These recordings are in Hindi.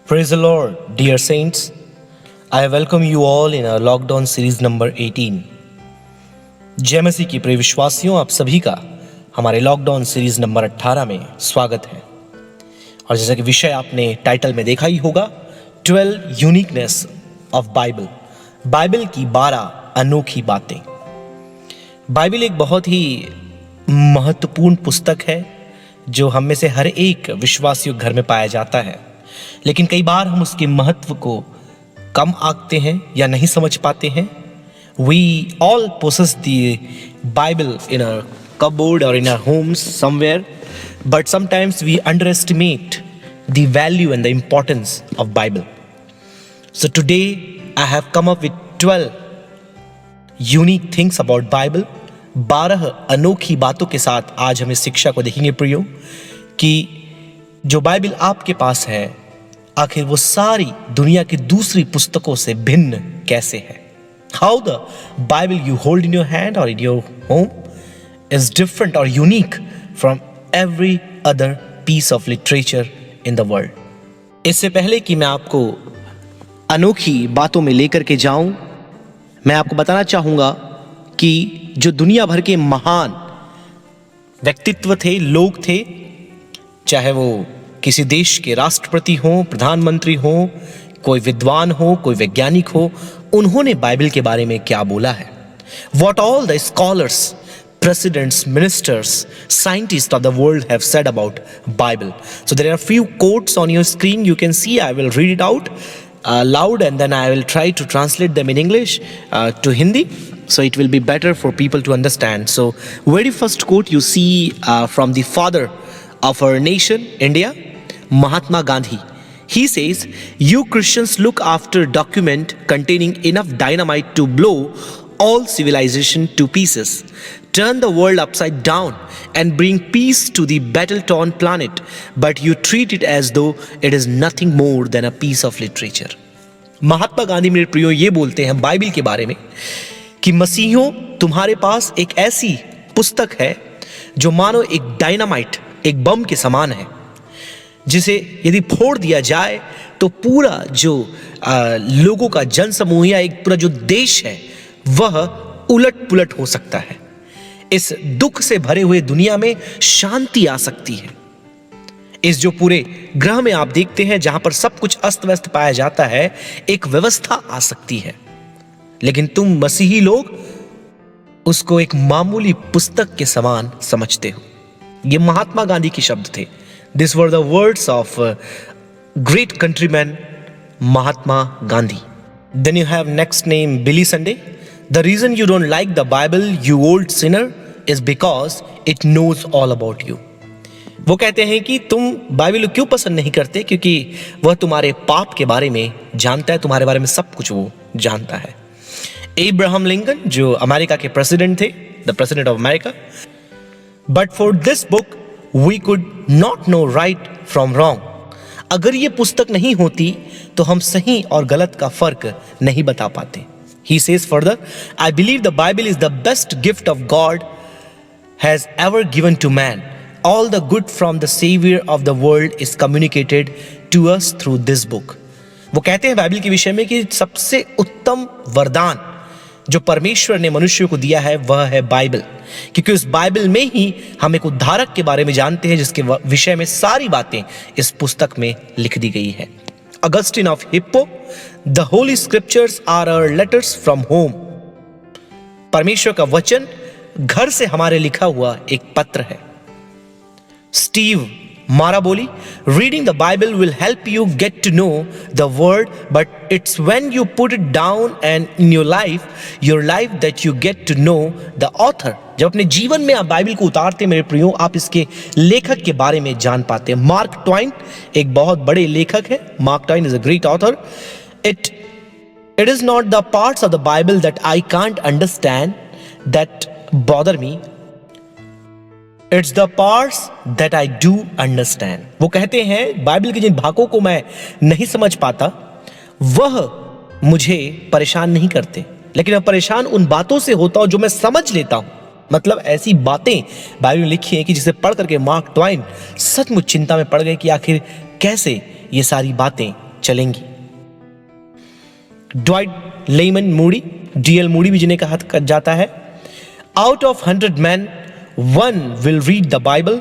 Praise the Lord, dear saints. I welcome you all in our lockdown series number 18. जय मसीह की प्रिय विश्वासियों, आप सभी का हमारे लॉकडाउन सीरीज नंबर 18 में स्वागत है। और जैसा कि विषय आपने टाइटल में देखा ही होगा, 12 यूनिकनेस ऑफ बाइबल, बाइबल की 12 अनोखी बातें। बाइबल एक बहुत ही महत्वपूर्ण पुस्तक है जो हम में से हर एक विश्वासियों घर में पाया जाता है, लेकिन कई बार हम उसके महत्व को कम आंकते हैं या नहीं समझ पाते हैं। We all possess the Bible in our cupboard or in our homes somewhere, but sometimes we underestimate the value and the importance of Bible. So today I have come up with 12 unique things about Bible. 12 अनोखी बातों के साथ आज हम इस शिक्षा को देखेंगे प्रियो, कि जो बाइबल आपके पास है आखिर वो सारी दुनिया की दूसरी पुस्तकों से भिन्न कैसे है। How the Bible you hold in your hand or in your home is different or unique from every other piece of literature in the world. इससे पहले कि मैं आपको अनोखी बातों में लेकर के जाऊं, मैं आपको बताना चाहूंगा कि जो दुनिया भर के महान व्यक्तित्व थे, लोग थे, चाहे वो किसी देश के राष्ट्रपति हो, प्रधानमंत्री हो, कोई विद्वान हो, कोई वैज्ञानिक हो, उन्होंने बाइबल के बारे में क्या बोला है। What all the scholars, presidents, ministers, scientists of the world have said about Bible. So there are a few quotes on your screen. You can see. I will read it out loud, and then I will try to translate them in English to Hindi. So it will be better for people to understand. So very first quote you see from the father of our nation, India, Mahatma Gandhi. He says, "You Christians look after a document containing enough dynamite to blow all civilization to pieces, turn the world upside down and bring peace to the battle-torn planet, but you treat it as though it is nothing more than a piece of literature." Mahatma Gandhi मेरे प्रियो ये बोलते हैं बाइबल के बारे में कि मसीहियों, तुम्हारे पास एक ऐसी पुस्तक है जो मानो एक डायनामाइट, एक बम के समान है, जिसे यदि फोड़ दिया जाए तो पूरा जो लोगों का जनसमूह या एक पूरा जो देश है वह उलट पुलट हो सकता है। इस दुख से भरे हुए दुनिया में शांति आ सकती है। इस जो पूरे ग्रह में आप देखते हैं जहां पर सब कुछ अस्त व्यस्त पाया जाता है, एक व्यवस्था आ सकती है, लेकिन तुम मसीही लोग उसको एक मामूली पुस्तक के समान समझते हो। ये महात्मा गांधी के शब्द थे। These were the words of great countryman Mahatma Gandhi. Then you have next name Billy Sunday. The reason you don't like the Bible, you old sinner, is because it knows all about you. वो कहते हैं कि तुम बाइबल क्यों पसंद नहीं करते, क्योंकि वह तुम्हारे पाप के बारे में जानता है, तुम्हारे बारे में सब कुछ वो जानता है। एब्राहम लिंकन जो अमेरिका के प्रेसिडेंट थे, the president of America, but for this book We could not know right from wrong. अगर ये पुस्तक नहीं होती तो हम सही और गलत का फर्क नहीं बता पाते। He says further, I believe the Bible is the best gift of God has ever given to man. All the good from the Savior of the world is communicated to us through this book. वो कहते हैं बाइबल के विषय में कि सबसे उत्तम वरदान जो परमेश्वर ने मनुष्य को दिया है वह है बाइबल, क्योंकि उस बाइबल में ही हम एक उद्धारक के बारे में जानते हैं जिसके विषय में सारी बातें इस पुस्तक में लिख दी गई है। Augustine of Hippo, the holy scriptures are our letters from home. परमेश्वर का वचन घर से हमारे लिखा हुआ एक पत्र है। Steve Maraboli, reading the Bible will help you get to know the word, but it's when you put it down and in your life that you get to know the author. जब अपने जीवन में आप बाइबल को उतारते मेरे प्रियो, आप इसके लेखक के बारे में जान पाते हैं। मार्क ट्वाइन एक बहुत बड़े लेखक है। Mark twine is a great author. It is not the parts of the Bible that I can't understand that bother me. It's the parts that I do understand. वो कहते हैं बाइबल के जिन भागों को मैं नहीं समझ पाता वह मुझे परेशान नहीं करते, लेकिन मैं परेशान उन बातों से होता हूं जो मैं समझ लेता हूं। मतलब ऐसी बातें बाइबल में लिखी हैं कि जिसे पढ़ करके मार्क ट्वाइन सचमुच चिंता में पड़ गए कि आखिर कैसे ये सारी बातें चलेंगी। Dwight lemon Moody, DL Moody भी जिन्हें कहा जाता है, out of 100 men 1 will read the Bible,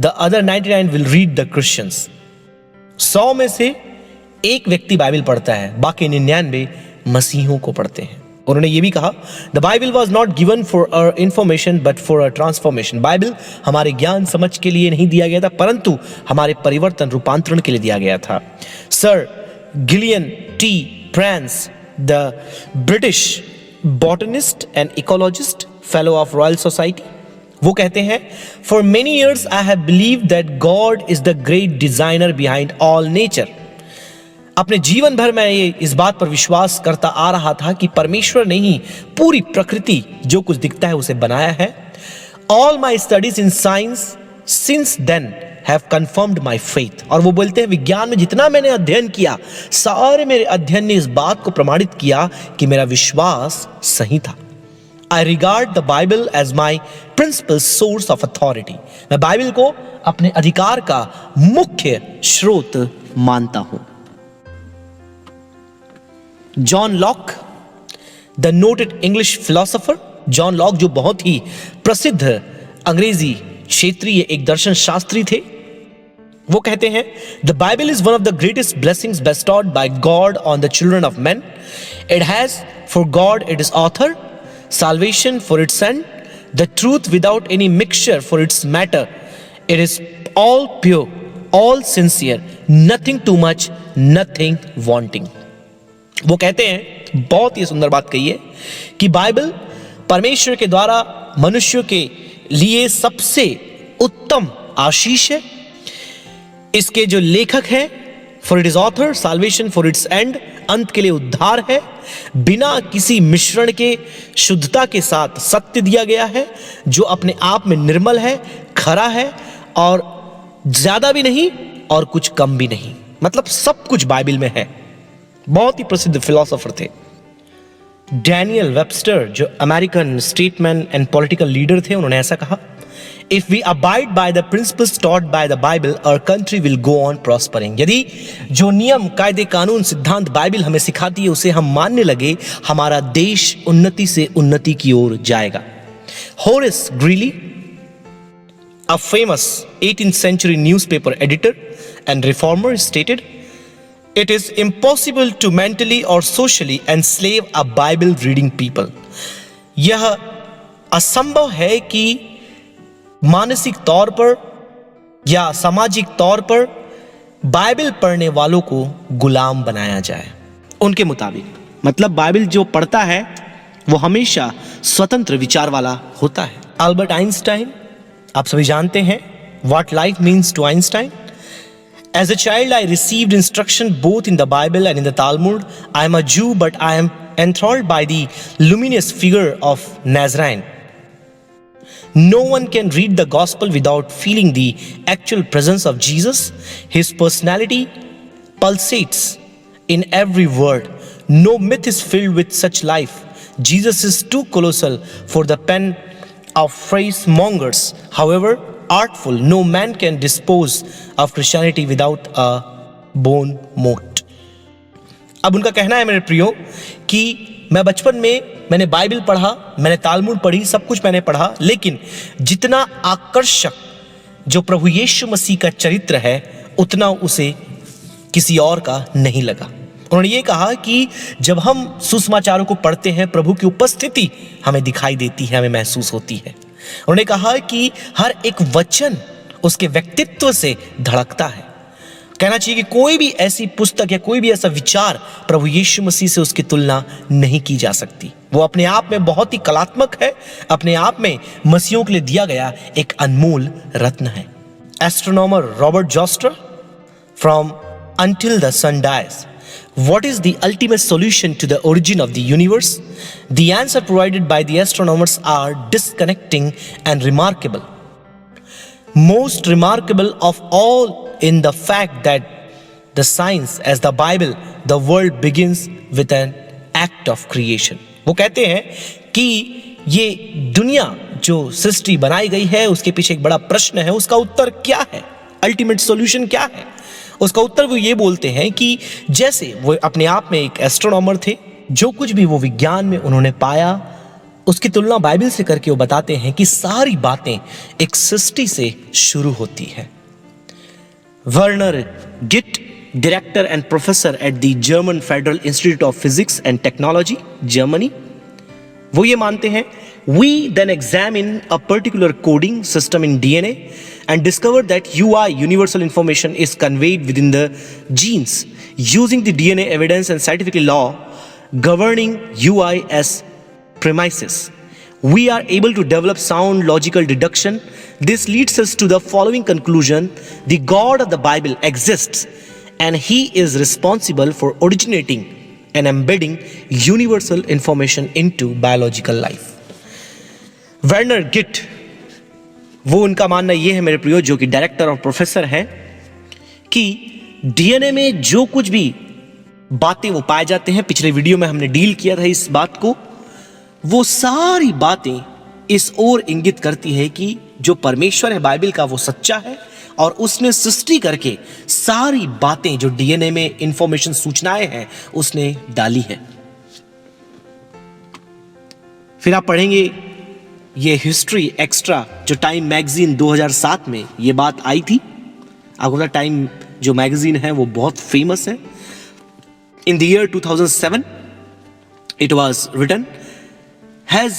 the other 99 will read the Christians। 100 में से एक व्यक्ति बाइबल पढ़ता है, बाकी 99 मसीहों को पढ़ते हैं। उन्होंने ये भी कहा, the Bible was not given for our information but for our transformation. Bible हमारे ज्ञान समझ के लिए नहीं दिया गया था, परंतु हमारे परिवर्तन रूपांतरण के लिए दिया गया था। Sir Gillian T प्रेंस, the British botanist and ecologist, fellow of royal society, वो कहते हैं, for many years I have believed that God is the great designer behind all nature. अपने जीवन भर मैं ये इस बात पर विश्वास करता आ रहा था कि परमेश्वर ने ही पूरी प्रकृति जो कुछ दिखता है उसे बनाया है। All my studies in science since then have confirmed my faith. और वो बोलते हैं, विज्ञान में जितना मैंने अध्ययन किया, सारे मेरे अध्ययन ने इस बात को प्रमाणित किया कि मेरा विश्वास सही था। I regard the Bible as my principal source of authority. मैं बाइबल को अपने अधिकार का मुख्य स्रोत मानता हूं। John Locke, the noted English philosopher, John Locke जो बहुत ही प्रसिद्ध अंग्रेजी क्षेत्रीय एक दर्शन शास्त्री थे, वो कहते हैं, the Bible is one of the greatest blessings bestowed by God on the children of men। It has for God it is author, salvation for its end, the truth without any mixture for its matter. It is all pure, all sincere, nothing too much, nothing wanting। वो कहते हैं, बहुत ही सुंदर बात कही है, कि बाइबल परमेश्वर के द्वारा मनुष्यों के लिए सबसे उत्तम आशीष है। इसके जो लेखक हैं, for it is author, salvation for its end, अंत के लिए उद्धार है, बिना किसी मिश्रण के शुद्धता के साथ सत्य दिया गया है, जो अपने आप में निर्मल है, खरा है, और ज्यादा भी नहीं और कुछ कम भी नहीं, मतलब सब कुछ बाइबल में है। बहुत ही प्रसिद्ध फिलोसोफर थे। डैनियल वेबस्टर जो American statesman and political leader थे, उन्होंने ऐसा कहा, if we abide by the principles taught by the Bible our country will go on prospering. यदि जो नियम, कायदे, कानून, सिद्धांत बाइबल हमें सिखाती है उसे हम मानने लगे, हमारा देश उन्नति से उन्नति की ओर जाएगा। Horace Greeley, a famous 18th century newspaper editor and reformer, stated, it is impossible to mentally or socially enslave a Bible reading people। यह असंभव है कि मानसिक तौर पर या सामाजिक तौर पर बाइबल पढ़ने वालों को गुलाम बनाया जाए। उनके मुताबिक मतलब बाइबल जो पढ़ता है वो हमेशा स्वतंत्र विचार वाला होता है। अल्बर्ट आइंस्टाइन, आप सभी जानते हैं what life means to Einstein. As a child, I received instruction both in the Bible and in the Talmud. I am a Jew, but I am enthralled by the luminous figure of Nazarene. No one can read the gospel without feeling the actual presence of Jesus. His personality pulsates in every word. No myth is filled with such life. Jesus is too colossal for the pen of phrase mongers. However artful, no man can dispose of Christianity without a bone mote। अब उनका कहना है, मेरे प्रियो, कि मैं बचपन में मैंने बाइबल पढ़ा, मैंने तालमुड पढ़ी, सब कुछ मैंने पढ़ा, लेकिन जितना आकर्षक जो प्रभु यीशु मसीह का चरित्र है उतना उसे किसी और का नहीं लगा। उन्होंने ये कहा कि जब हम सुसमाचारों को पढ़ते हैं, प्रभु की उपस्थिति हमें दिखाई देती है, हमें महसूस होती है। उन्होंने कहा कि हर एक वचन उसके व्यक्तित्व से धड़कता है। कहना चाहिए कि कोई भी ऐसी पुस्तक या कोई भी ऐसा विचार प्रभु यीशु मसीह से उसकी तुलना नहीं की जा सकती। वो अपने आप में बहुत ही कलात्मक है, अपने आप में मसीहों के लिए दिया गया एक अनमोल रत्न है। Astronomer Robert zoster, from Until the Sun Dies, what is the ultimate solution to the origin of the universe? The answer provided by the astronomers are disconnecting and remarkable. Most remarkable of all in the fact that the science as the Bible, the world begins with an act of creation. वो कहते हैं कि ये दुनिया जो सृष्टि बनाई गई है उसके पीछे एक बड़ा प्रश्न है, उसका उत्तर क्या है, अल्टीमेट सॉल्यूशन क्या है? उसका उत्तर वो ये बोलते हैं कि जैसे वो अपने आप में एक एस्ट्रोनॉमर थे, जो कुछ भी वो विज्ञान में उन्होंने पाया उसकी तुलना बाइबल से करके वो बताते हैं कि सारी बातें एक सृष्टि से शुरू होती है। Werner Gitt, director and professor at the German federal institute of physics and technology, Germany, वो ये मानते हैं, we then examine a particular coding system in DNA and discover that UI, universal information, is conveyed within the genes using the DNA evidence and scientific law governing UI as premises. We are able to develop sound logical deduction. This leads us to the following conclusion: the God of the Bible exists and he is responsible for originating and embedding universal information into biological life. Werner Gitt, वो उनका मानना ये है मेरे प्रियो, जो कि डायरेक्टर और प्रोफेसर है, कि डीएनए में जो कुछ भी बातें वो पाए जाते हैं, पिछले वीडियो में हमने डील किया था इस बात को, वो सारी बातें इस ओर इंगित करती है कि जो परमेश्वर है बाइबल का वो सच्चा है और उसने सृष्टि करके सारी बातें जो डीएनए में इंफॉर्मेशन, सूचनाएं हैं, उसने डाली है। फिर आप पढ़ेंगे ये हिस्ट्री एक्स्ट्रा जो टाइम मैगजीन 2007 में ये बात आई थी। आपको पता टाइम जो मैगजीन है वो बहुत फेमस है। In the year 2007 it was written, has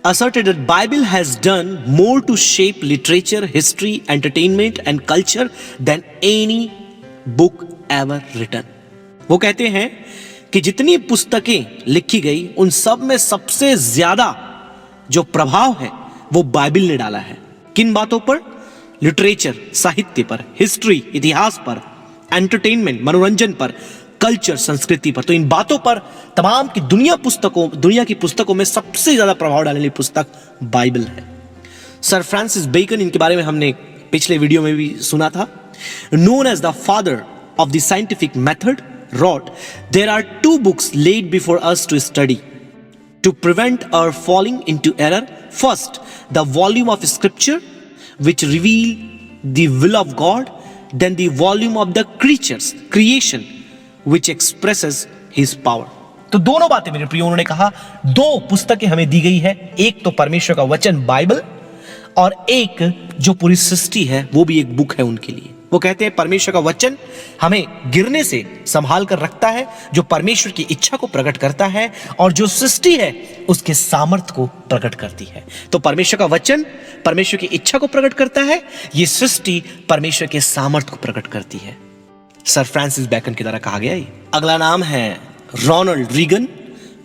asserted that Bible has done more to shape literature, history, entertainment and culture than any book ever written. वो कहते हैं कि जितनी पुस्तकें लिखी गई उन सब में सबसे ज्यादा जो प्रभाव है वो बाइबल ने डाला है। किन बातों पर? लिटरेचर, साहित्य पर, हिस्ट्री, इतिहास पर, एंटरटेनमेंट, मनोरंजन पर, कल्चर, संस्कृति पर। तो इन बातों पर तमाम की दुनिया की पुस्तकों में सबसे ज्यादा प्रभाव डालने वाली पुस्तक बाइबल है। सर फ्रांसिस बेकन, इनके बारे में हमने पिछले वीडियो में भी सुना था। Known as the father of the scientific method, wrote, there are two books laid before us to study to prevent our falling into error. First, the volume of scripture which reveal the will of God, then the volume of the creation which expresses his power. तो दोनों बातें मेरे प्रियो, उन्होंने कहा दो पुस्तकें हमें दी गई है, एक तो परमेश्वर का वचन बाइबल और एक जो पूरी सृष्टि है वो भी एक बुक है उनके लिए। वो कहते हैं परमेश्वर का वचन हमें गिरने से संभाल कर रखता है, जो परमेश्वर की इच्छा को प्रकट करता है, और जो सृष्टि है उसके सामर्थ्य को प्रकट करती है। तो परमेश्वर का वचन परमेश्वर की इच्छा को प्रकट करता है, ये सृष्टि परमेश्वर के सामर्थ्य को प्रकट करती है। सर फ्रांसिस बेकन की तरह कहा गया है। अगला नाम है Ronald Reagan.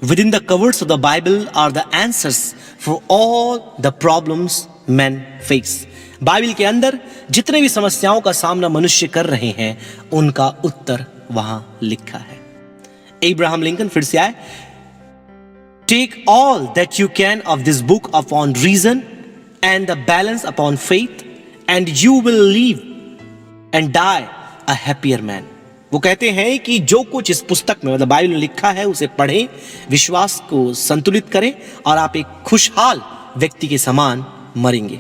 Within the covers of the Bible are the answers for all the problems men face. Bible के अंदर जितने भी समस्याओं का सामना मनुष्य कर रहे हैं उनका उत्तर वहां लिखा है। एब्राहम लिंकन फिर से आए। Take all that you can of this book upon reason and the balance upon faith and you will live and die a happier man. वो कहते हैं कि जो कुछ इस पुस्तक में मतलब बाइबल में लिखा है उसे पढ़ें, विश्वास को संतुलित करें और आप एक खुशहाल व्यक्ति के समान मरेंगे।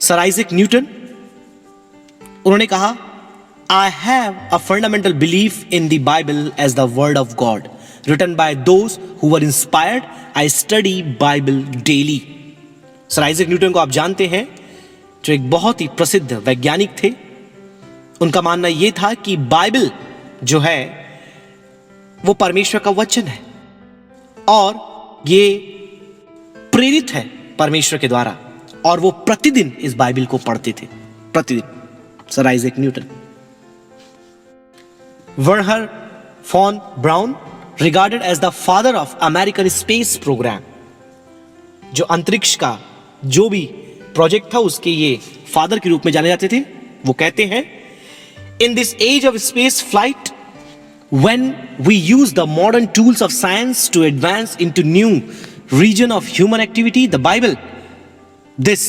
सर आइजैक न्यूटन, उन्होंने कहा I have a fundamental belief in the Bible as the word of God written by those who were inspired. I study Bible daily. Sir Isaac Newton को आप जानते हैं, जो एक बहुत ही प्रसिद्ध वैज्ञानिक थे। उनका मानना यह था कि बाइबल जो है वो परमेश्वर का वचन है और ये प्रेरित है परमेश्वर के द्वारा, और वो प्रतिदिन इस बाइबल को पढ़ते थे, प्रतिदिन। Sir Isaac Newton. Wernher von Braun, regarded as the father of American space program, जो अंतरिक्ष का जो भी प्रोजेक्ट था उसके ये फादर के रूप में जाने जाते थे। वो कहते हैं In this age of space flight, when we use the modern tools of science to advance into new region of human activity, the Bible, this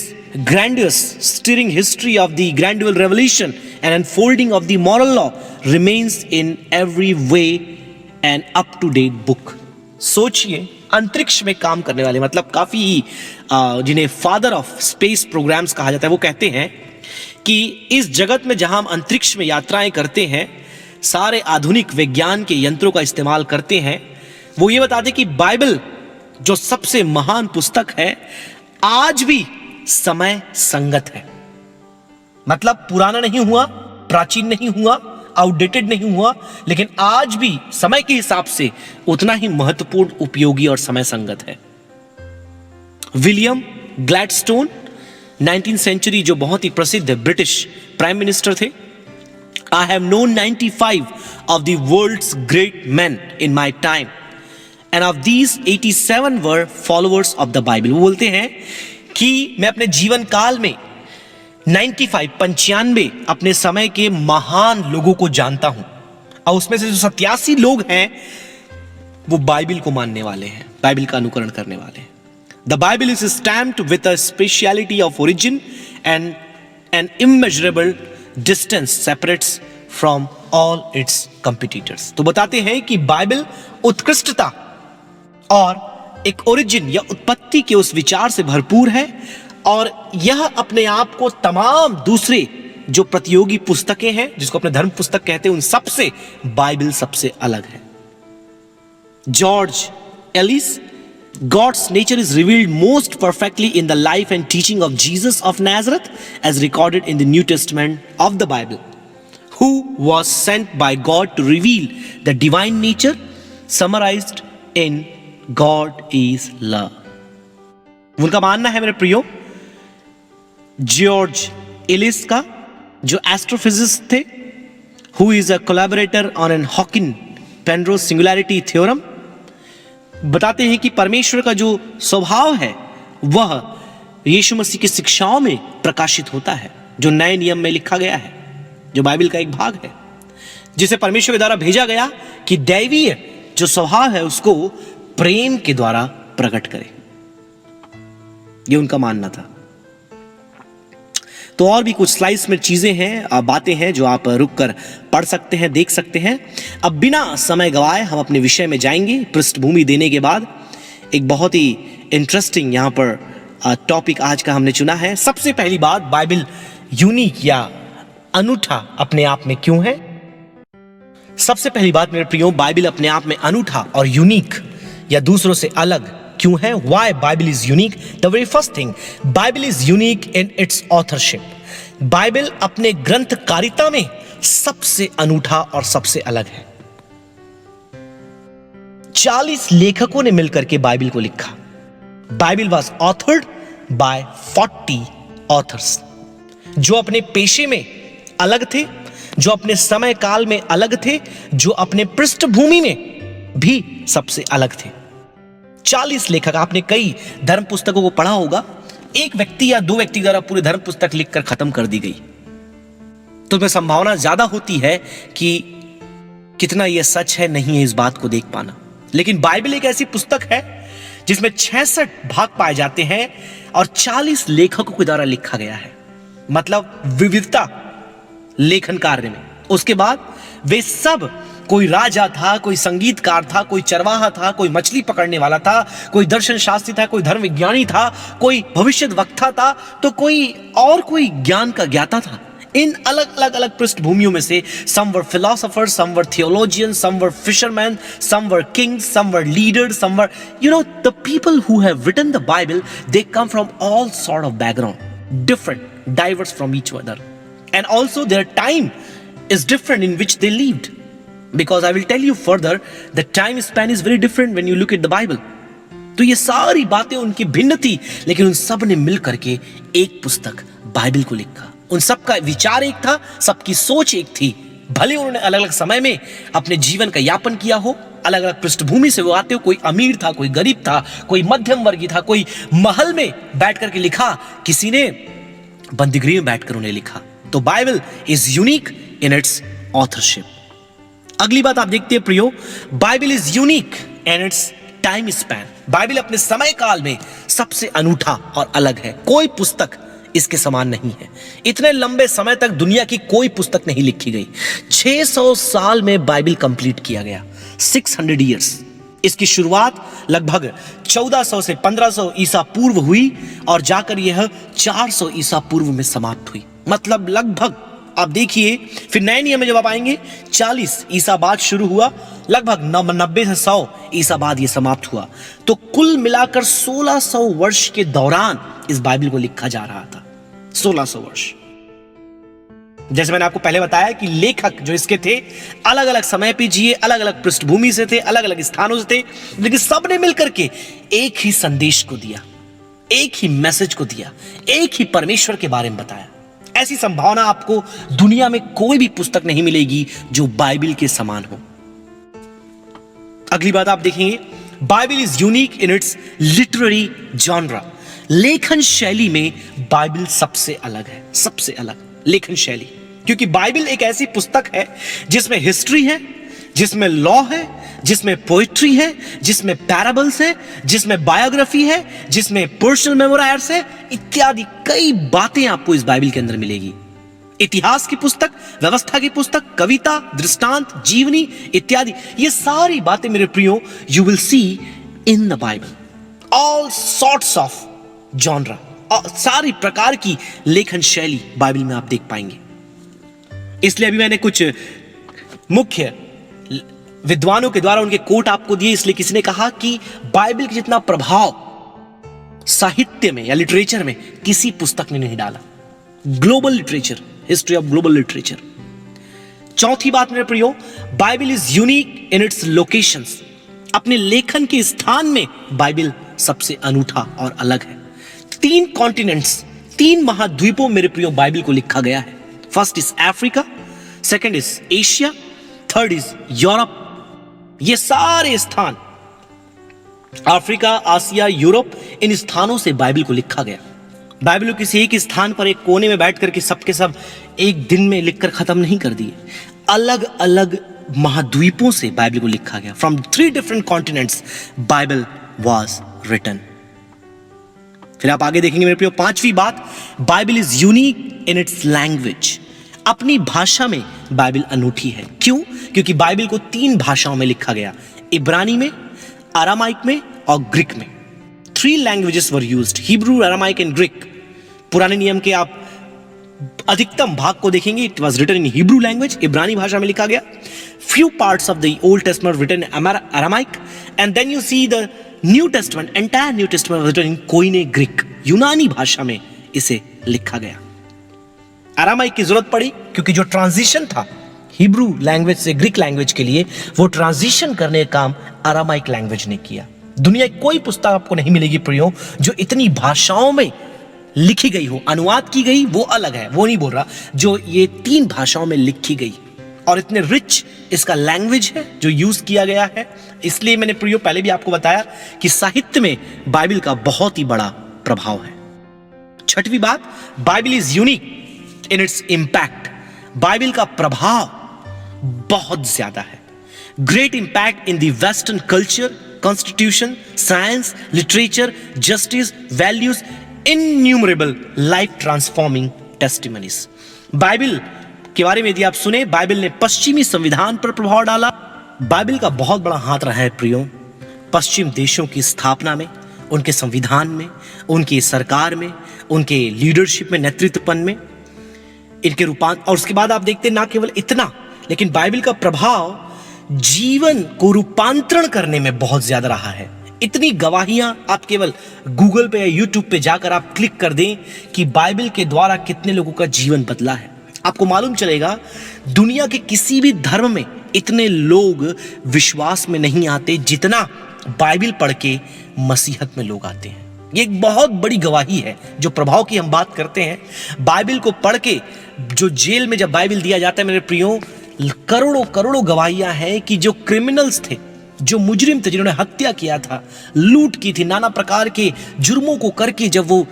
grandiose steering history of the gradual revelation and unfolding of the moral law, remains in every way an up-to-date book. सोचिए, अंतरिक्ष में काम करने वाले मतलब काफी जिन्हें फादर ऑफ स्पेस प्रोग्राम्स कहा जाता है, वो कहते हैं कि इस जगत में जहां हम अंतरिक्ष में यात्राएं करते हैं, सारे आधुनिक विज्ञान के यंत्रों का इस्तेमाल करते हैं, वो ये बताते कि बाइबल जो सबसे महान पुस्तक है आज भी समय संगत है। मतलब पुराना नहीं हुआ, प्राचीन नहीं हुआ, आउटडेटेड नहीं हुआ, लेकिन आज भी समय के हिसाब से उतना ही महत्वपूर्ण, उपयोगी और समय संगत है। विलियम ग्लैडस्टोन 19th सेंचुरी जो बहुत ही प्रसिद्ध ब्रिटिश प्राइम मिनिस्टर थे, I have known 95 of the world's great men in my time and of these 87 were followers of the Bible। वो बोलते हैं कि मैं अपने जीवन काल में 95 अपने समय के महान लोगों को जानता हूं, और उसमें से जो 87 लोग हैं वो बाइबल को मानने वाले हैं, बाइबल का अनुकरण करने वाले हैं। The Bible is stamped with a speciality of origin and an immeasurable distance separates from all its competitors। तो बताते हैं कि बाइबल उत्कृष्टता और एक ओरिजिन या उत्पत्ति के उस विचार से भरपूर है, और यह अपने आप को तमाम दूसरे जो प्रतियोगी पुस्तकें हैं, जिसको अपने धर्म पुस्तक कहते हैं, उन सबसे बाइबल सबसे अलग है। George Ellis, God's nature is revealed most perfectly in the life and teaching of Jesus of Nazareth as recorded in the New Testament of the Bible, who was sent by God to reveal the divine nature summarized in God is love। उनका मानना है मेरे प्रियो, जॉर्ज एलिस का, जो एस्ट्रोफिजिस्ट थे, who is a collaborator on an Hawking-Penrose singularity theorem, बताते हैं कि परमेश्वर का जो स्वभाव है वह यीशु मसीह की शिक्षाओं में प्रकाशित होता है, जो नए नियम में लिखा गया है, जो बाइबल का एक भाग है, जिसे परमेश्वर के द्वारा भेजा गया कि दैवीय जो स्वभाव है उसको प्रेम के द्वारा प्रकट करे। ये उनका मानना था। तो और भी कुछ स्लाइड्स में चीजें हैं, बातें हैं जो आप रुक कर पढ़ सकते हैं, देख सकते हैं। अब बिना समय गवाए हम अपने विषय में जाएंगे। पृष्ठभूमि देने के बाद एक बहुत ही इंटरेस्टिंग यहाँ पर टॉपिक आज का हमने चुना है। सबसे पहली बात, बाइबल यूनिक या अनूठा अपने आप में क्यों है? सबसे पहली बात मेरे प्रियो, बाइबल अपने आप में अनूठा और यूनिक या दूसरों से अलग क्यों है? Why Bible is unique? The very first thing, Bible is unique in its authorship। Bible अपने ग्रंथकारिता में सबसे अनूठा और सबसे अलग है। 40 लेखकों ने मिलकर के बाइबल को लिखा। Bible was authored by 40 authors, जो अपने पेशे में अलग थे, जो अपने समय काल में अलग थे, जो अपने पृष्ठभूमि में भी सबसे अलग थे। 40 लेखक। आपने कई धर्म पुस्तकों को पढ़ा होगा, एक व्यक्ति या दो व्यक्ति द्वारा पूरी धर्म पुस्तक लिखकर खत्म कर दी गई, तो उसमें संभावना ज्यादा होती है कि कितना यह सच है नहीं है इस बात को देख पाना। लेकिन बाइबल एक ऐसी पुस्तक है जिसमें 66 भाग पाए जाते हैं और 40 लेखकों के द्वारा लिखा गया है। मतलब विविधता लेखन कार्य में। उसके बाद वे सब, कोई राजा था, कोई संगीतकार था, कोई चरवाहा था, कोई मछली पकड़ने वाला था, कोई दर्शन शास्त्री था, कोई धर्म विज्ञानी था, कोई भविष्यद्वक्ता था, तो कोई ज्ञान का ज्ञाता था। इन अलग पृष्ठभूमियों में से some were philosophers, some were theologians, some were fishermen, some were kings, some were leaders, some were, the people who have written the Bible, they come from all sort of background, different, diverse from each other, and also their time is different in which they lived, because I will tell you further, the time span is very different when you look at the Bible। तो ये सारी बातें उनकी भिन्न थी, लेकिन उन सब ने मिल करके एक पुस्तक बाइबल को लिखा। उन सबका विचार एक था, सबकी सोच एक थी। भले उन्होंने अलग अलग समय में अपने जीवन का यापन किया हो, अलग अलग पृष्ठभूमि से वो आते हो, कोई अमीर था, कोई गरीब था, कोई मध्यम वर्गीय था, कोई महल में बैठ करके लिखा, किसी ने बंदीगृह में बैठकर उन्हें लिखा। तो Bible is unique in it's authorship. अगली बात आप देखते हैं प्रियो, Bible is unique in it's time span. Bible अपने समय काल में सबसे अनूठा और अलग है। कोई पुस्तक इसके समान नहीं है। इतने लंबे समय तक दुनिया की कोई पुस्तक नहीं लिखी गई। 600 साल में बाइबल कंप्लीट किया गया, 600 ईयर्स। इसकी शुरुआत लगभग 1400 से 1500 ईसा पूर्व हुई और जाकर यह 400 ईसा पूर्व में समाप्त हुई। मतलब लगभग आप देखिए, फिर नए नियम में जब आप आएंगे 40 ईसा बाद शुरू हुआ, लगभग 90 से 100 ईसा बाद ये समाप्त हुआ। तो कुल मिलाकर 1600 वर्ष के दौरान इस बाइबल को लिखा जा रहा था। 1600 वर्ष। जैसे मैंने आपको पहले बताया कि लेखक जो इसके थे अलग अलग समय पे जिए, अलग अलग पृष्ठभूमि से थे, अलग अलग स्थानों से थे, लेकिन सबने मिलकर के एक ही संदेश को दिया, एक ही मैसेज को दिया, एक ही परमेश्वर के बारे में बताया। ऐसी संभावना आपको दुनिया में कोई भी पुस्तक नहीं मिलेगी जो बाइबल के समान हो। अगली बात आप देखेंगे, Bible is unique in it's literary genre. लेखन शैली में बाइबल सबसे अलग है, सबसे अलग लेखन शैली। क्योंकि बाइबल एक ऐसी पुस्तक है जिसमें हिस्ट्री है, जिसमें लॉ है, जिसमें पोएट्री है, जिसमें पैराबल्स है, जिसमें बायोग्राफी है, जिसमें पर्सनल मेमोरायर्स है, इत्यादि कई बातें आपको इस बाइबल के अंदर मिलेगी। इतिहास की पुस्तक, व्यवस्था की पुस्तक, कविता, दृष्टांत, जीवनी इत्यादि, ये सारी बातें मेरे प्रियो you will see in the Bible. All sorts of genre, सारी प्रकार की लेखन शैली बाइबल में आप देख पाएंगे। इसलिए अभी मैंने कुछ मुख्य विद्वानों के द्वारा उनके कोट आपको दिए। इसलिए किसी ने कहा कि बाइबल का जितना प्रभाव साहित्य में या लिटरेचर में किसी पुस्तक ने नहीं डाला। Global literature, history of global literature. चौथी बात मेरे प्रियो, Bible is unique in it's locations. अपने लेखन के स्थान में बाइबल सबसे अनूठा और अलग है। 3 कॉन्टिनेंट्स, 3 महाद्वीपों मेरे प्रियो बाइबल को लिखा गया है। First is Africa, second is Asia, third is Europe. ये सारे स्थान, अफ्रीका, आसिया, यूरोप, इन स्थानों से बाइबल को लिखा गया। बाइबल को किसी एक स्थान पर एक कोने में बैठ करके सबके सब एक दिन में लिखकर खत्म नहीं कर दिए। अलग अलग महाद्वीपों से बाइबल को लिखा गया। From 3 different continents Bible was written. फिर आप आगे देखेंगे मेरे प्रियो, 5वीं बात, Bible is unique in its language. अपनी भाषा में बाइबल अनूठी है। क्यों? क्योंकि बाइबल को 3 भाषाओं में लिखा गया, इब्रानी में, अरामाइक में और ग्रीक में। 3 languages were used, Hebrew, Aramaic and Greek. पुराने नियम के आप अधिकतम भाग को देखेंगे, it was written in Hebrew language, इब्रानी भाषा में लिखा गया। Few parts of the Old Testament written in Aramaic, and then you see the New Testament, entire New Testament was written in Koine Greek, यूनानी भाषा में इसे लिखा गया। अरामाइक की जरूरत पड़ी क्योंकि जो ट्रांजिशन था हिब्रू लैंग्वेज से ग्रीक लैंग्वेज के लिए, वो ट्रांजिशन करने का काम अरामाइक लैंग्वेज ने किया। दुनिया की कोई पुस्तक आपको नहीं मिलेगी प्रियो जो इतनी भाषाओं में लिखी गई हो, अनुवाद की गई, वो अलग है, वो नहीं बोल रहा, जो ये 3 भाषाओं में लिखी गई और इतने रिच इसका लैंग्वेज है जो यूज किया गया है। इसलिए मैंने प्रियो पहले भी आपको बताया कि साहित्य में बाइबल का बहुत ही बड़ा प्रभाव है। 6वीं बात, Bible is unique in its impact. Bible का प्रभाव बहुत ज्यादा है। Great impact in the western culture, constitution, science, literature, justice, values, innumerable life transforming testimonies. Bible के बारे में यदि आप सुने, बाइबल ने पश्चिमी संविधान पर प्रभाव डाला। बाइबल का बहुत बड़ा हाथ रहा है प्रियो पश्चिम देशों की स्थापना में, उनके संविधान में, उनकी सरकार में, उनके लीडरशिप में, नेतृत्वपन में, इनके रूपांतर। और उसके बाद आप देखते ना केवल इतना, लेकिन बाइबल का प्रभाव जीवन को रूपांतरण करने में बहुत ज्यादा रहा है। इतनी गवाहियां आप केवल गूगल पे या यूट्यूब पे जाकर आप क्लिक कर दें कि बाइबल के द्वारा कितने लोगों का जीवन बदला है। आपको मालूम चलेगा दुनिया के किसी भी धर्म में इतने लोग विश्वास में नहीं आते जितना बाइबल पढ़ के मसीहत में लोग आते हैं। ये एक बहुत बड़ी गवाही है। जो प्रभाव की हम बात करते हैं, बाइबल को पढ़ के जो जेल में जब बाइबल दिया जाता है मेरे प्रियो, करोड़ों करोड़ों गवाहियां हैं कि जो क्रिमिनल्स थे, जो मुजरिम थे, जिन्होंने हत्या किया था, लूट की थी, नाना प्रकार के जुर्मों को करके जब वो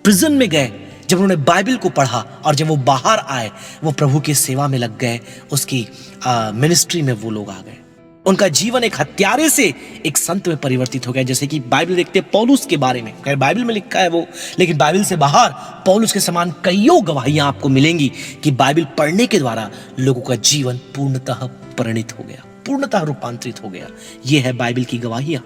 प्रिजन में गए, जब उन्होंने बाइबल को पढ़ा और जब वो बाहर आए, वो प्रभु की सेवा में लग गए, उसकी मिनिस्ट्री में वो लोग आ गए। उनका जीवन एक हत्यारे से एक संत में परिवर्तित हो गया। जैसे कि बाइबल देखते हैं पौलुस के बारे में, खैर बाइबल में लिखा है वो, लेकिन बाइबल से बाहर पौलुस के समान कईयों गवाहियां आपको मिलेंगी कि बाइबल पढ़ने के द्वारा लोगों का जीवन पूर्णतः परिणित हो गया, पूर्णतः रूपांतरित हो गया। यह है बाइबल की गवाहियां।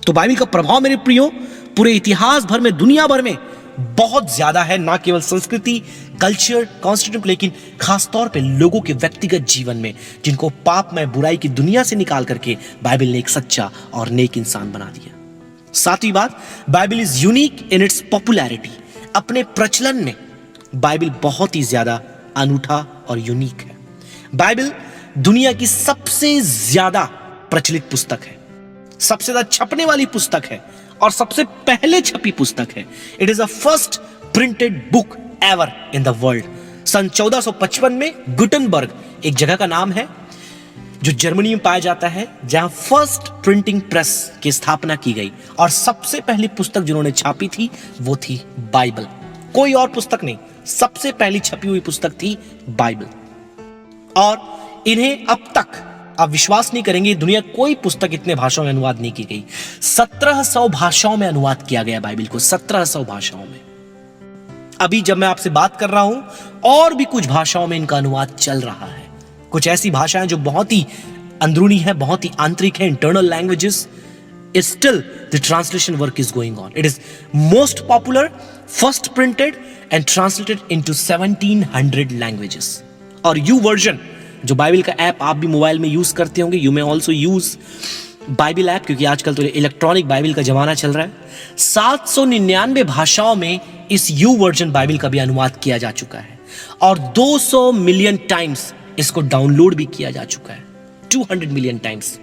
तो बाइबल का प्रभाव मेरे प्रियो पूरे इतिहास भर में, दुनिया भर में बहुत ज्यादा है, ना केवल संस्कृति, कल्चर, कॉन्स्टिट्यूट, लेकिन खासतौर पे लोगों के व्यक्तिगत जीवन में, जिनको पापमय बुराई की दुनिया से निकाल करके बाइबल ने एक सच्चा और नेक इंसान बना दिया। सातवीं बात, Bible is unique in it's popularity. अपने प्रचलन में बाइबल बहुत ही ज्यादा अनूठा और यूनिक है। बाइबल दुनिया की सबसे ज्यादा प्रचलित पुस्तक है, सबसे ज्यादा छपने वाली पुस्तक है और सबसे पहले छपी पुस्तक है। It is the first printed book ever in the world. सन 1455 में गुटनबर्ग एक जगह का नाम है जो जर्मनी में पाया जाता है, जहां फर्स्ट प्रिंटिंग प्रेस की स्थापना की गई और सबसे पहली पुस्तक जिन्होंने छापी थी वो थी बाइबल। कोई और पुस्तक नहीं, सबसे पहली छपी हुई पुस्तक थी बाइबल। और इन्हें अब तक आप विश्वास नहीं करेंगे, दुनिया कोई पुस्तक इतने भाषाओं में अनुवाद नहीं की गई। 1700 भाषाओं में अनुवाद किया गया बाइबल को, 1700 भाषाओं में। अभी जब मैं आपसे बात कर रहा हूं और भी कुछ भाषाओं में इनका अनुवाद चल रहा है। कुछ ऐसी भाषाएं जो बहुत ही अंदरूनी है, बहुत ही आंतरिक है, internal languages, still the translation work is going on. It is most popular, first printed and translated into 1700 languages. और यू वर्जन, जो बाइबल का ऐप आप भी मोबाइल में यूज करते होंगे, you may also use Bible app, क्योंकि आजकल तो इलेक्ट्रॉनिक बाइबल का जमाना चल रहा है। 799 भाषाओं में इस यू वर्जन बाइबल का भी अनुवाद किया जा चुका है और 200 मिलियन टाइम्स इसको डाउनलोड भी किया जा चुका है, 200 मिलियन टाइम्स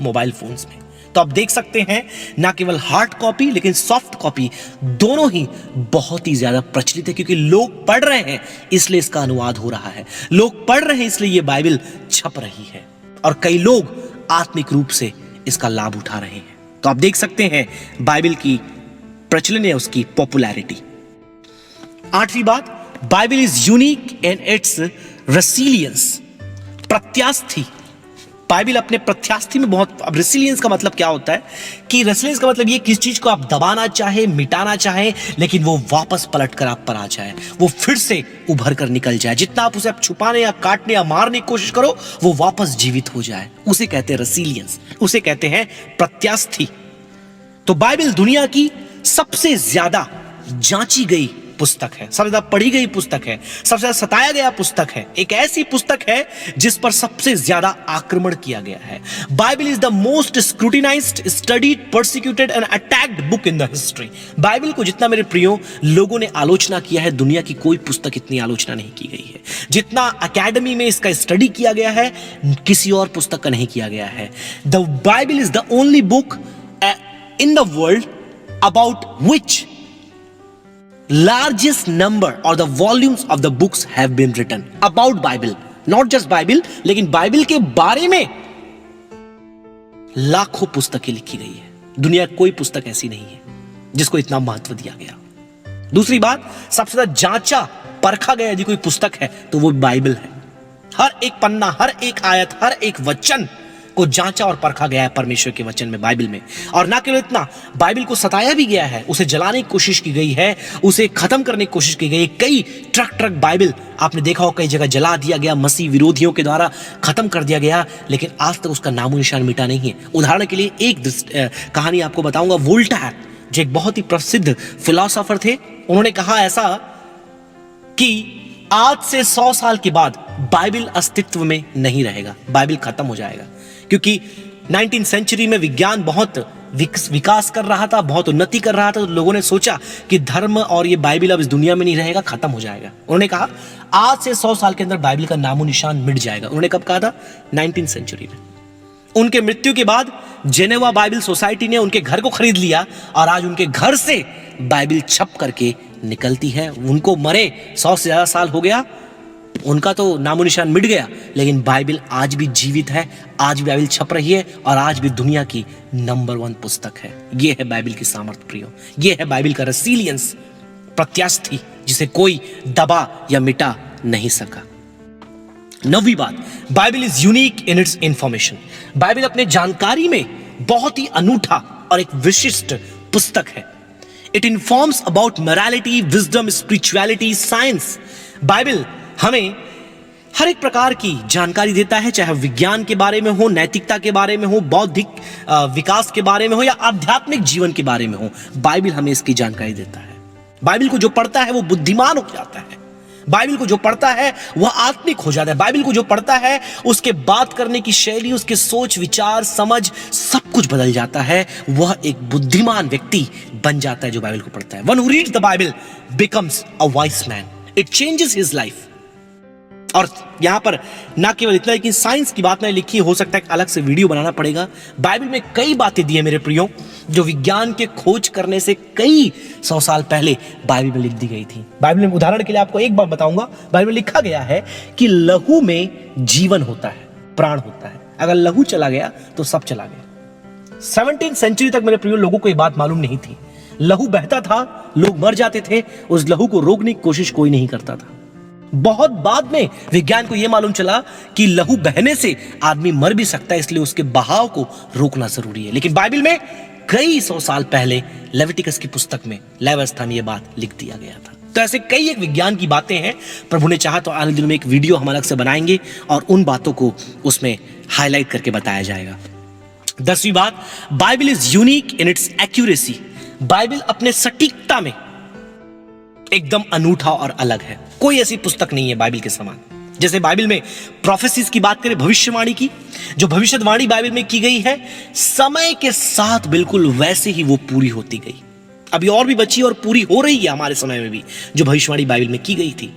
मोबाइल फोन्स में। तो आप देख सकते हैं, ना केवल हार्ड कॉपी लेकिन सॉफ्ट कॉपी दोनों ही बहुत ही ज्यादा प्रचलित है, क्योंकि लोग पढ़ रहे हैं इसलिए इसका अनुवाद हो रहा है, लोग पढ़ रहे हैं इसलिए ये बाइबल छप रही है और कई लोग आत्मिक रूप से इसका लाभ उठा रहे हैं। तो आप देख सकते हैं बाइबल की प्रचलन है, उसकी पॉपुलैरिटी। आठवीं बात, Bible is unique in its resilience. प्रत्यास्थी, बाइबल अपने प्रत्यास्थी में बहुत, अब रेसिलियंस का मतलब क्या होता है कि रेसिलियंस का मतलब ये किस चीज को आप दबाना चाहे, मिटाना चाहे, लेकिन वो वापस पलट कर आप पर आ जाए, वो फिर से उभर कर निकल जाए। जितना आप उसे आप छुपाने या काटने या मारने की कोशिश करो, वो वापस जीवित हो जाए, उसे कहते हैं रेसिलियंस, उसे कहते हैं प्रत्यास्थी। तो बाइबल दुनिया की सबसे ज्यादा जांची गई पुस्तक है, सबसे ज्यादा पढ़ी गई पुस्तक है, सबसे ज्यादा सताया गया पुस्तक है, एक ऐसी पुस्तक है जिस पर सबसे ज्यादा आक्रमण किया गया है। Bible is the most scrutinised, studied, persecuted and attacked book in the history. Bible को जितना मेरे प्रियो लोगों ने आलोचना किया है, दुनिया की कोई पुस्तक इतनी आलोचना नहीं की गई है। जितना अकेडमी में इसका स्टडी किया गया है, किसी और पुस्तक का नहीं किया गया है। The Bible is the only book in the world about which largest number or the volumes of the books have been written about Bible, not just Bible, लेकिन बाइबल के बारे में लाखों पुस्तकें लिखी गई है। दुनिया कोई पुस्तक ऐसी नहीं है जिसको इतना महत्व दिया गया। दूसरी बात, सबसे ज्यादा जांचा परखा गया यदि कोई पुस्तक है तो वो बाइबल है। हर एक पन्ना, हर एक आयत, हर एक वचन को जांचा और परखा गया है परमेश्वर के वचन में, बाइबल में। और ना केवल इतना, बाइबल को सताया भी गया है, उसे जलाने की कोशिश की गई है, उसे खत्म करने की कोशिश की गई है। कई ट्रक बाइबल आपने देखा हो, कई जगह जला दिया गया, मसीह विरोधियों के द्वारा खत्म कर दिया गया, लेकिन आज तक उसका नामो निशान मिटा नहीं है। उदाहरण के लिए एक कहानी आपको बताऊंगा। वोल्टेयर, जो एक बहुत ही प्रसिद्ध फिलोसोफर थे, उन्होंने कहा ऐसा कि आज से 100 साल के बाद बाइबल अस्तित्व में नहीं रहेगा, बाइबल खत्म हो जाएगा, क्योंकि 19वीं सेंचुरी में विज्ञान बहुत विकास कर रहा था, बहुत उन्नति कर रहा था। तो लोगों ने सोचा कि धर्म और ये बाइबल अब इस दुनिया में नहीं रहेगा, खत्म हो जाएगा। उन्होंने कहा आज से 100 साल के अंदर बाइबल का नामो निशान मिट जाएगा। उन्होंने कब कहा था? 19वीं सेंचुरी में। उनके मृत्यु के बाद जेनेवा बाइबल सोसाइटी ने उनके घर को खरीद लिया और आज उनके घर से बाइबल छप करके निकलती है। उनको मरे 100 से ज्यादा साल हो गया, उनका तो नामो निशान मिट गया, लेकिन बाइबल आज भी जीवित है, आज भी बाइबल छप रही है और आज भी दुनिया की नंबर 1 पुस्तक है। यह है बाइबल की सामर्थ्य प्रियो, यह है बाइबल का रेसिलियंस, प्रत्यास्थी, जिसे कोई दबा या मिटा नहीं सका। 9वीं बात, Bible is unique in it's information. Bible अपने जानकारी में बहुत ही अनूठा और एक विशिष्ट पुस्तक है। It informs about morality, wisdom, spirituality, science. Bible हमें हर एक प्रकार की जानकारी देता है, चाहे विज्ञान के बारे में हो, नैतिकता के बारे में हो, बौद्धिक विकास के बारे में हो या आध्यात्मिक जीवन के बारे में हो। बाइबल हमें इसकी जानकारी देता है। बाइबल को जो पढ़ता है वो बुद्धिमान हो जाता है। बाइबल को जो पढ़ता है वह आत्मिक हो जाता है। बाइबल को जो पढ़ता है उसके बात करने की शैली, उसके सोच विचार समझ सब कुछ बदल जाता है। वह एक बुद्धिमान व्यक्ति बन जाता है जो बाइबल को पढ़ता है। One who reads the Bible becomes a wise man, it changes his life. और यहां पर ना केवल इतना, लेकिन साइंस की बात मैंने लिखी, हो सकता है अलग से वीडियो बनाना पड़ेगा। बाइबल में कई बातें दी है मेरे प्रियो, जो विज्ञान के खोज करने से कई 100 साल पहले बाइबल में लिख दी गई थी। बाइबल में उदाहरण के लिए आपको एक बात बताऊंगा, बाइबल में लिखा गया है कि लहू में जीवन होता है, प्राण होता है। अगर लहू चला गया तो सब चला गया। 17वीं सेंचुरी तक मेरे प्रियो लोगों को ये बात मालूम नहीं थी। लहू बहता था, लोग मर जाते थे, उस लहू को रोकने की कोशिश कोई नहीं करता था। बहुत बाद में विज्ञान को यह मालूम चला कि लहू बहने से आदमी मर भी सकता है, इसलिए उसके बहाव को रोकना जरूरी है। लेकिन बाइबल में कई 100 साल पहले लेविटिकस की पुस्तक में, लेविस्थान में यह बात लिख दिया गया था। तो ऐसे कई एक विज्ञान की बातें हैं। प्रभु ने चाहा तो आने दिनों में एक वीडियो हम अलग से बनाएंगे और उन बातों को उसमें हाईलाइट करके बताया जाएगा। 10वीं बात, Bible is unique in it's accuracy. Bible अपने सटीकता में एकदम अनूठा और अलग है। कोई ऐसी पुस्तक नहीं है बाइबल के समान। जैसे बाइबल में प्रोफेसीज की बात करें, भविष्यवाणी की, जो भविष्यवाणी बाइबल में की गई है, समय के साथ बिल्कुल वैसे ही वो पूरी होती गई। अभी और भी बची और पूरी हो रही है हमारे समय में भी, जो भविष्यवाणी बाइबल में की गई थी।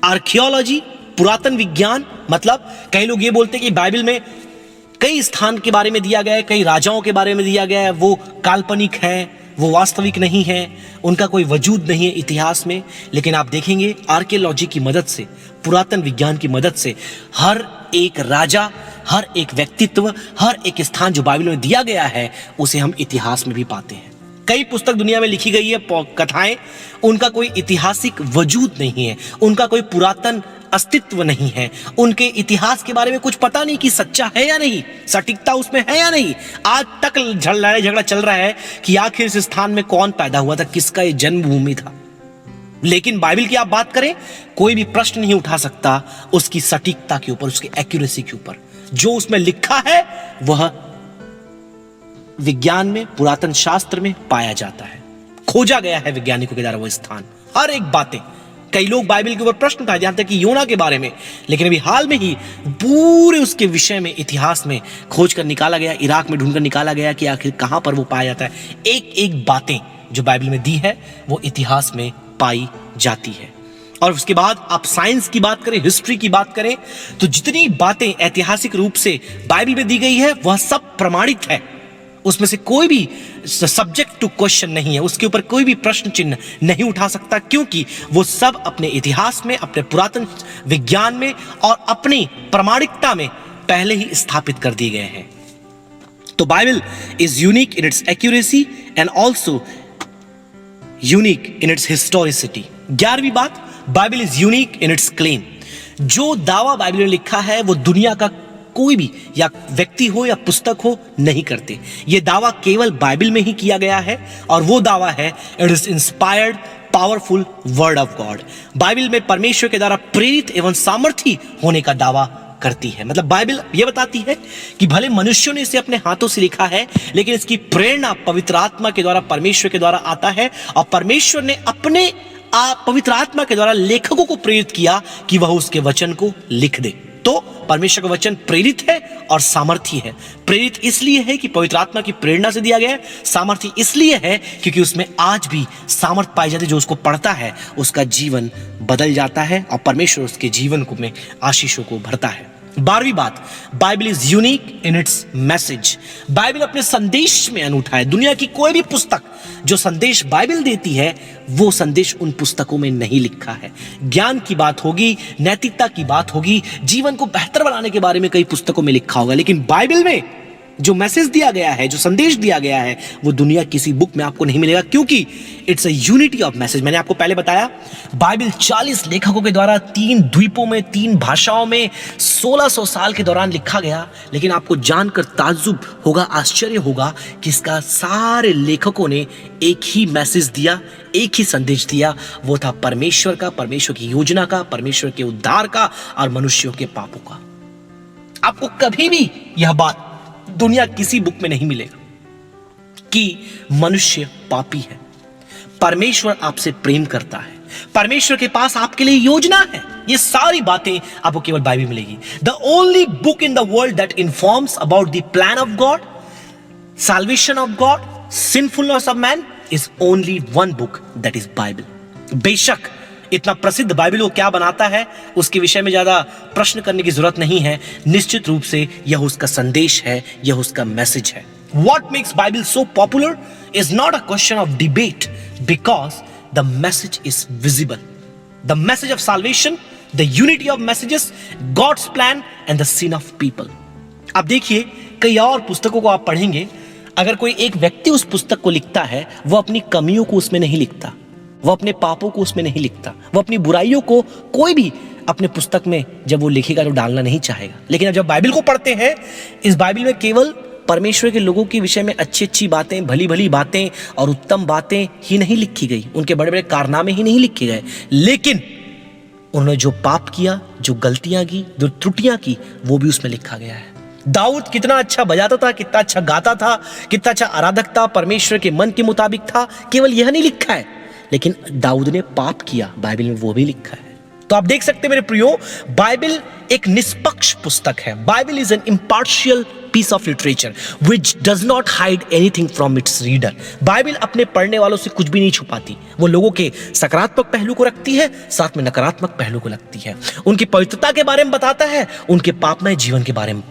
आर्कियोलॉजी, पुरातन विज्ञान, मतलब कई लोग ये बोलते हैं कि बाइबल में कई स्थान के बारे में दिया गया है, कई राजाओं के बारे में दिया गया है, वो काल्पनिक है, वो वास्तविक नहीं है, उनका कोई वजूद नहीं है इतिहास में। लेकिन आप देखेंगे आर्कियोलॉजी की मदद से, पुरातन विज्ञान की मदद से, हर एक राजा, हर एक व्यक्तित्व, हर एक स्थान जो बाइबल में दिया गया है, उसे हम इतिहास में भी पाते हैं। कई पुस्तक दुनिया में लिखी गई है, कथाएं, उनका कोई ऐतिहासिक वजूद नहीं है, उनका कोई पुरातन अस्तित्व नहीं है, उनके इतिहास के बारे में कुछ पता नहीं कि सच्चा है या नहीं, सटीकता उसमें है या नहीं। आज तक लड़ाई झगड़ा चल रहा है कि आखिर इस स्थान में कौन पैदा हुआ था, किसका ये जन्मभूमि था। लेकिन बाइबल की आप बात करें, कोई भी प्रश्न नहीं उठा सकता उसकी सटीकता के ऊपर, उसकी एक्यूरेसी के ऊपर। जो उसमें लिखा है वह विज्ञान में, पुरातन शास्त्र में पाया जाता है, खोजा गया है वैज्ञानिकों के द्वारा वो स्थान, हर एक बातें। कई लोग बाइबल के ऊपर प्रश्न उठाए जाते हैं कि योना के बारे में, लेकिन अभी हाल में ही पूरे उसके विषय में इतिहास में खोज कर निकाला गया, इराक में ढूंढकर निकाला गया कि आखिर कहां पर वो पाया जाता है। एक एक बातें जो बाइबल में दी है वो इतिहास में पाई जाती है। और उसके बाद आप साइंस की बात करें, हिस्ट्री की बात करें, तो जितनी बातें ऐतिहासिक रूप से बाइबल में दी गई है वह सब प्रमाणित है। उसमें से कोई भी सब्जेक्ट टू क्वेश्चन नहीं है, उसके ऊपर कोई भी प्रश्न चिन्ह नहीं उठा सकता, क्योंकि वो सब अपने इतिहास में, अपने पुरातन विज्ञान में और अपनी प्रामाणिकता में पहले ही स्थापित कर दिए गए हैं। तो Bible is unique in it's accuracy and also unique in it's historicity. 11वीं बात, Bible is unique in it's claim. जो दावा बाइबल में लिखा है वो दुनिया का कोई भी या व्यक्ति हो या पुस्तक हो नहीं करते। यह दावा केवल बाइबल में ही किया गया है और वो दावा है, it is inspired powerful word of God. Bible में परमेश्वर के द्वारा प्रेरित एवं सामर्थी होने का दावा करती है। मतलब बाइबल यह बताती है कि भले मनुष्यों ने इसे अपने हाथों से लिखा है, लेकिन इसकी प्रेरणा पवित्र आत्मा के द्वारा, परमेश्वर के द्वारा आता है, और परमेश्वर ने अपने पवित्र आत्मा के द्वारा लेखकों को प्रेरित किया कि वह उसके वचन को लिख दे। तो परमेश्वर का वचन प्रेरित है और सामर्थी है। प्रेरित इसलिए है कि पवित्र आत्मा की प्रेरणा से दिया गया है, सामर्थी इसलिए है क्योंकि उसमें आज भी सामर्थ पाई जाती है। जो उसको पढ़ता है उसका जीवन बदल जाता है और परमेश्वर उसके जीवन को में आशीषों को भरता है। 12वीं बात, Bible is unique in it's message. Bible अपने संदेश में अनूठा है। दुनिया की कोई भी पुस्तक जो संदेश बाइबल देती है वो संदेश उन पुस्तकों में नहीं लिखा है। ज्ञान की बात होगी, नैतिकता की बात होगी, जीवन को बेहतर बनाने के बारे में कई पुस्तकों में लिखा होगा, लेकिन बाइबल में जो मैसेज दिया गया है, जो संदेश दिया गया है, वो दुनिया किसी बुक में आपको नहीं मिलेगा, क्योंकि it's a unity of message. मैंने आपको पहले बताया बाइबल 40 लेखकों के द्वारा 3 द्वीपों में 3 भाषाओं में 1600 साल के दौरान लिखा गया। लेकिन आपको जानकर ताज्जुब होगा, आश्चर्य होगा कि इसका सारे लेखकों ने एक ही मैसेज दिया, एक ही संदेश दिया। वो था परमेश्वर का, परमेश्वर की योजना का, परमेश्वर के उद्धार का और मनुष्यों के पापों का। आपको कभी भी यह बात दुनिया किसी बुक में नहीं मिलेगा कि मनुष्य पापी है। परमेश्वर आपसे प्रेम करता है, परमेश्वर के पास आपके लिए योजना है। ये सारी बातें आपको केवल बाइबल में मिलेगी। The only book in the world that informs about the plan of God, salvation of God, sinfulness of man is only one book, that is Bible. बेशक इतना प्रसिद्ध बाइबल को क्या बनाता है उसके विषय में ज्यादा प्रश्न करने की जरूरत नहीं है। निश्चित रूप से यह उसका संदेश है, यह उसका मैसेज है। What makes Bible so popular is not a question of debate because the message is visible. The message of salvation, the unity of messages, God's plan and the sin of people. अब देखिए कई और पुस्तकों को आप पढ़ेंगे, अगर कोई एक व्यक्ति उस पुस्तक को लिखता है, वो अपनी कमियों को उसमें नहीं लिखता, वो अपने पापों को उसमें नहीं लिखता, वो अपनी बुराइयों को कोई भी अपने पुस्तक में जब वो लिखेगा तो डालना नहीं चाहेगा। लेकिन अब जब बाइबल को पढ़ते हैं, इस बाइबल में केवल परमेश्वर के लोगों के विषय में अच्छी अच्छी बातें, भली भली बातें और उत्तम बातें ही नहीं लिखी गई, उनके बड़े बड़े कारनामे ही नहीं लिखे गए, लेकिन उन्होंने जो पाप किया, जो गलतियां की, जो त्रुटियां की, वो भी उसमें लिखा गया है। दाऊद कितना अच्छा बजाता था, कितना अच्छा गाता था, कितना अच्छा आराधक था, परमेश्वर के मन के मुताबिक था, केवल यह नहीं लिखा है, लेकिन दाऊद ने पाप किया, बाइबल में वो भी लिखा है। तो आप देख सकते हैं मेरे प्रियो, बाइबल एक निष्पक्ष पुस्तक है। Bible is an impartial piece of literature which does not hide anything from its reader. Bible अपने पढ़ने वालों से कुछ भी नहीं छुपाती, वो लोगों के सकारात्मक पहलू को रखती है, साथ में नकारात्मक पहलू को रखती है, उनकी पवित्रता के बारे में बताता है, उनके पापमय जीवन के बारे में।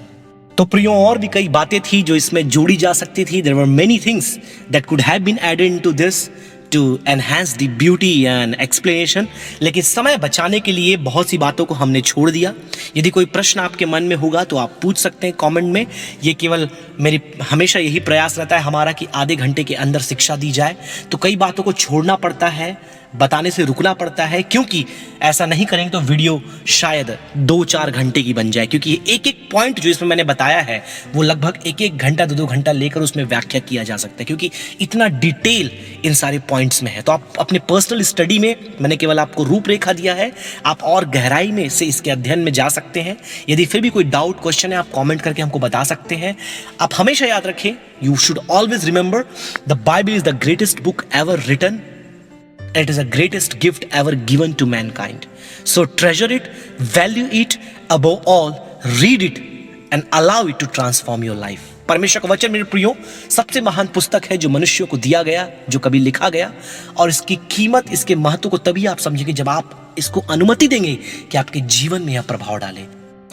तो प्रियो और भी कई बातें थी जो इसमें जोड़ी जा सकती थी। There were many things that could have been added into this to enhance the beauty and explanation, लेकिन समय बचाने के लिए बहुत सी बातों को हमने छोड़ दिया। यदि कोई प्रश्न आपके मन में होगा तो आप पूछ सकते हैं कमेंट में। ये केवल मेरी हमेशा यही प्रयास रहता है हमारा कि आधे घंटे के अंदर शिक्षा दी जाए, तो कई बातों को छोड़ना पड़ता है, बताने से रुकना पड़ता है, क्योंकि ऐसा नहीं करेंगे तो वीडियो शायद 2-4 घंटे की बन जाए, क्योंकि एक एक पॉइंट जो इसमें मैंने बताया है वो लगभग 1-1 घंटा 2-2 घंटा लेकर उसमें व्याख्या किया जा सकता है, क्योंकि इतना डिटेल इन सारे पॉइंट्स में है। तो आप अपने पर्सनल स्टडी में मैंने केवल आपको रूपरेखा दिया है, आप और गहराई में से इसके अध्ययन में जा सकते हैं। यदि फिर भी कोई डाउट क्वेश्चन है आप कॉमेंट करके हमको बता सकते हैं। आप हमेशा याद रखें, you should always remember the Bible is the greatest book ever written. It is the greatest gift ever given to mankind. So treasure it, value it, above all, read it and allow it to transform your life. परमेश्वर का वचन मेरे प्रियो सबसे महान पुस्तक है जो मनुष्यों को दिया गया, जो कभी लिखा गया, और इसकी कीमत, इसके महत्व को तभी आप समझेंगे जब आप इसको अनुमति देंगे कि आपके जीवन में यह प्रभाव डाले।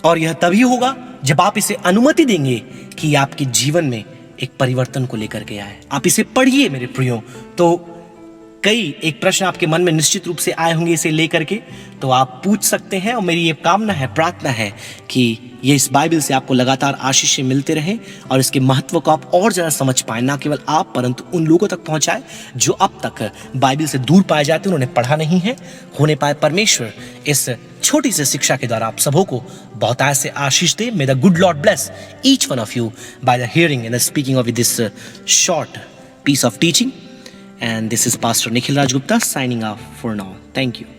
और यह तभी होगा जब आप इसे अनुमति देंगे कि आपके जीवन में एक परिवर्तन को लेकर के आए। आप इसे पढ़िए मेरे प्रियो। तो कई एक प्रश्न आपके मन में निश्चित रूप से आए होंगे इसे लेकर के, तो आप पूछ सकते हैं। और मेरी ये कामना है, प्रार्थना है कि ये इस बाइबल से आपको लगातार आशीषें मिलते रहे और इसके महत्व को आप और ज़्यादा समझ पाए, ना केवल आप परंतु उन लोगों तक पहुंचाए जो अब तक बाइबल से दूर पाए जाते, उन्होंने पढ़ा नहीं है, होने पाए। परमेश्वर इस छोटी सी शिक्षा के द्वारा आप सबों को बहुतायत से आशीष दे। May the good Lord bless each one of you by the hearing and the speaking of this short piece of teaching. And this is Pastor Nikhil Raj Gupta signing off for now. Thank you.